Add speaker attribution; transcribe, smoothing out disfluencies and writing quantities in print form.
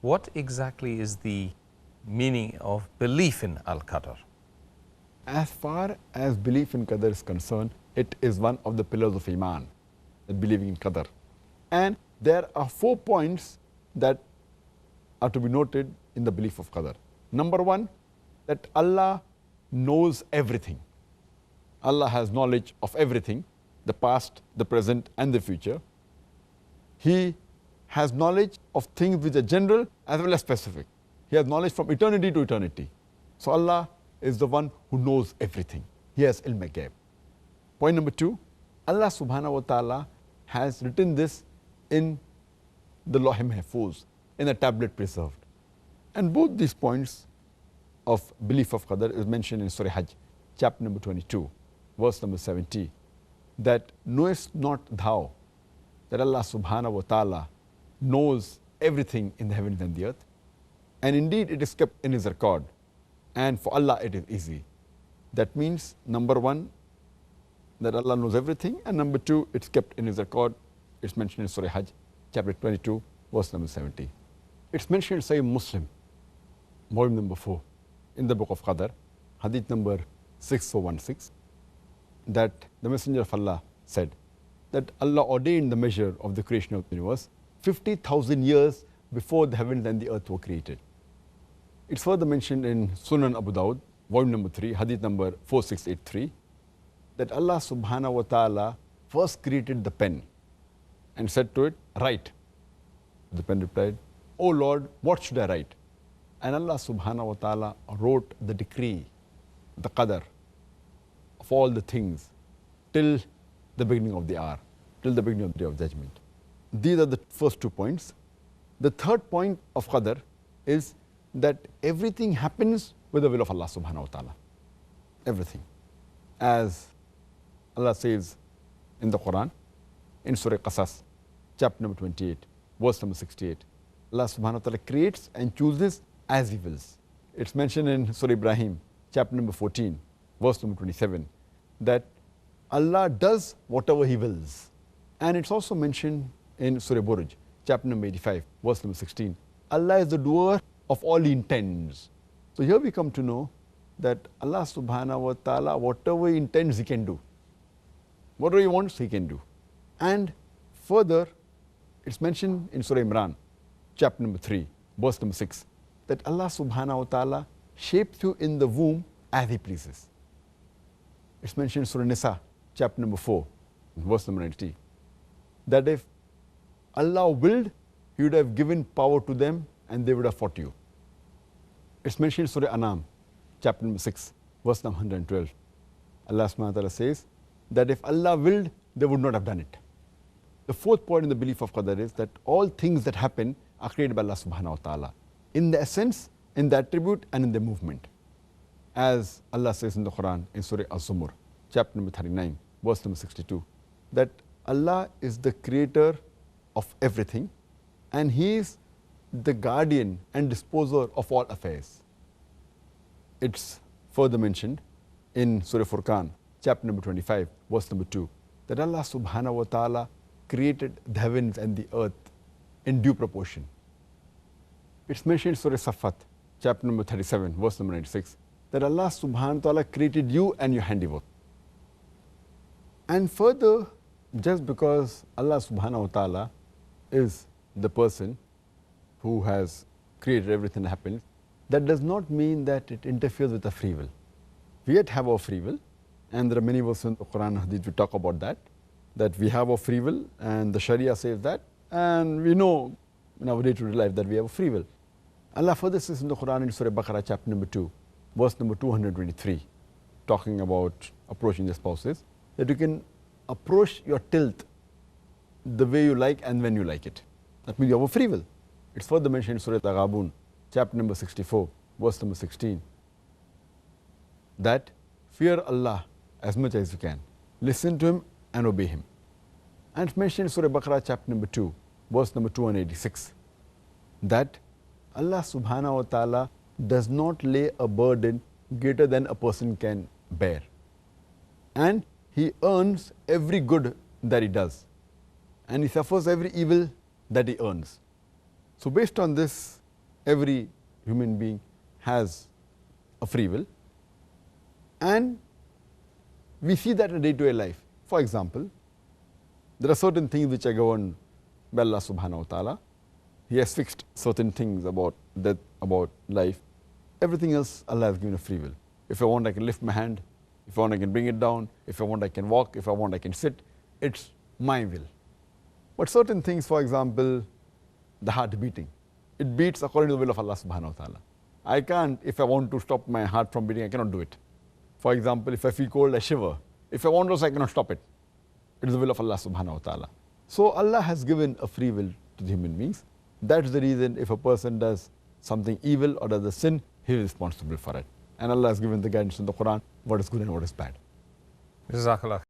Speaker 1: what exactly is the meaning of belief in Al-Qadr?
Speaker 2: As far as belief in Qadr is concerned, it is one of the pillars of Iman, believing in Qadr. And there are 4 points that are to be noted in the belief of Qadr. Number 1, that Allah knows everything. Allah has knowledge of everything, the past, the present, and the future. He has knowledge of things which are general as well as specific. He has knowledge from eternity to eternity. So Allah is the one who knows everything. He has ilm al-ghaib. Point number 2, Allah subhanahu wa ta'ala has written this in the Lawh Mahfuz, in a tablet preserved. And both these points of belief of Qadr is mentioned in Surah Hajj, chapter number 22, verse number 70, that knowest not thou that Allah subhanahu wa ta'ala knows everything in the heavens and the earth? And indeed it is kept in His record, and for Allah it is easy. That means, number 1, that Allah knows everything, and number 2, it's kept in His record. It's mentioned in Surah Hajj, chapter 22, verse number 70. It's mentioned in Sahih Muslim, volume number 4, in the book of Qadr, hadith number 6416, that the Messenger of Allah said that Allah ordained the measure of the creation of the universe 50,000 years before the heavens and the earth were created. It's further mentioned in Sunan Abu Dawud, volume number 3, hadith number 4683, that Allah subhanahu wa ta'ala first created the pen and said to it, write. The pen replied, O Lord, what should I write? And Allah subhanahu wa ta'ala wrote the decree, the qadr of all the things till the beginning of the hour, till the beginning of the day of judgment. These are the first 2 points. The third point of qadr is that everything happens with the will of Allah subhanahu wa ta'ala. Everything. As Allah says in the Quran, in Surah Qasas, chapter number 28, verse number 68, Allah subhanahu wa ta'ala creates and chooses as He wills. It's mentioned in Surah Ibrahim, chapter number 14, verse number 27, that Allah does whatever He wills. And it's also mentioned in Surah Buruj, chapter number 85, verse number 16, Allah is the doer of all He intends. So here we come to know that Allah subhanahu wa ta'ala, whatever He intends, He can do. Whatever He wants, He can do. And further, it's mentioned in Surah Imran, chapter number 3, verse number 6, that Allah subhanahu wa ta'ala shapes you in the womb as He pleases. It's mentioned in Surah Nisa, chapter number 4, verse number 90, that if Allah willed, He would have given power to them and they would have fought you. It's mentioned in Surah Anam, chapter number 6, verse number 112. Allah subhanahu wa ta'ala says that if Allah willed, they would not have done it. The fourth point in the belief of Qadr is that all things that happen are created by Allah subhanahu wa ta'ala, in the essence, in the attribute, and in the movement. As Allah says in the Quran, in Surah Al-Zumur, chapter number 39, verse number 62, that Allah is the creator of everything, and He is the guardian and disposer of all affairs. It's further mentioned in Surah Furqan, chapter number 25, verse number 2, that Allah subhanahu wa ta'ala created the heavens and the earth in due proportion. It's mentioned in Surah Safat, chapter number 37, verse number 96, that Allah subhanahu wa ta'ala created you and your handiwork. And further, just because Allah subhanahu wa ta'ala is the person who has created everything that happens, that does not mean that it interferes with the free will. We yet have our free will, and there are many verses in the Quran and Hadith which talk about that we have our free will, and the Sharia says that, and we know in our day-to-day life that we have a free will. Allah further says in the Quran in Surah Baqarah, chapter number 2, verse number 223, talking about approaching the spouses, that you can approach your tilth the way you like and when you like it. That means you have a free will. It's further mentioned in Surah Al-Ghabun, chapter number 64, verse number 16, that fear Allah as much as you can, listen to Him and obey Him. And it's mentioned in Surah Baqarah, chapter number 2, verse number 286, that Allah subhanahu wa ta'ala does not lay a burden greater than a person can bear. And He earns every good that He does, and He suffers every evil that He earns. So based on this Every human being has a free will, and we see that in day-to-day life. For example, there are certain things which are governed by Allah subhanahu wa ta'ala. He has fixed certain things about death, about life. Everything else Allah has given a free will. If I want, I can lift my hand. If I want, I can bring it down. If I want, I can walk. If I want, I can sit. It's my will. But certain things, for example, the heart beating, it beats according to the will of Allah subhanahu wa ta'ala. I can't, if I want to stop my heart from beating, I cannot do it. For example, if I feel cold, I shiver. If I want to, I cannot stop it. It is the will of Allah subhanahu wa ta'ala. So Allah has given a free will to the human beings. That's the reason if a person does something evil or does a sin, he is responsible for it. And Allah has given the guidance in the Quran, what is good and what is bad.
Speaker 1: Jazakallah.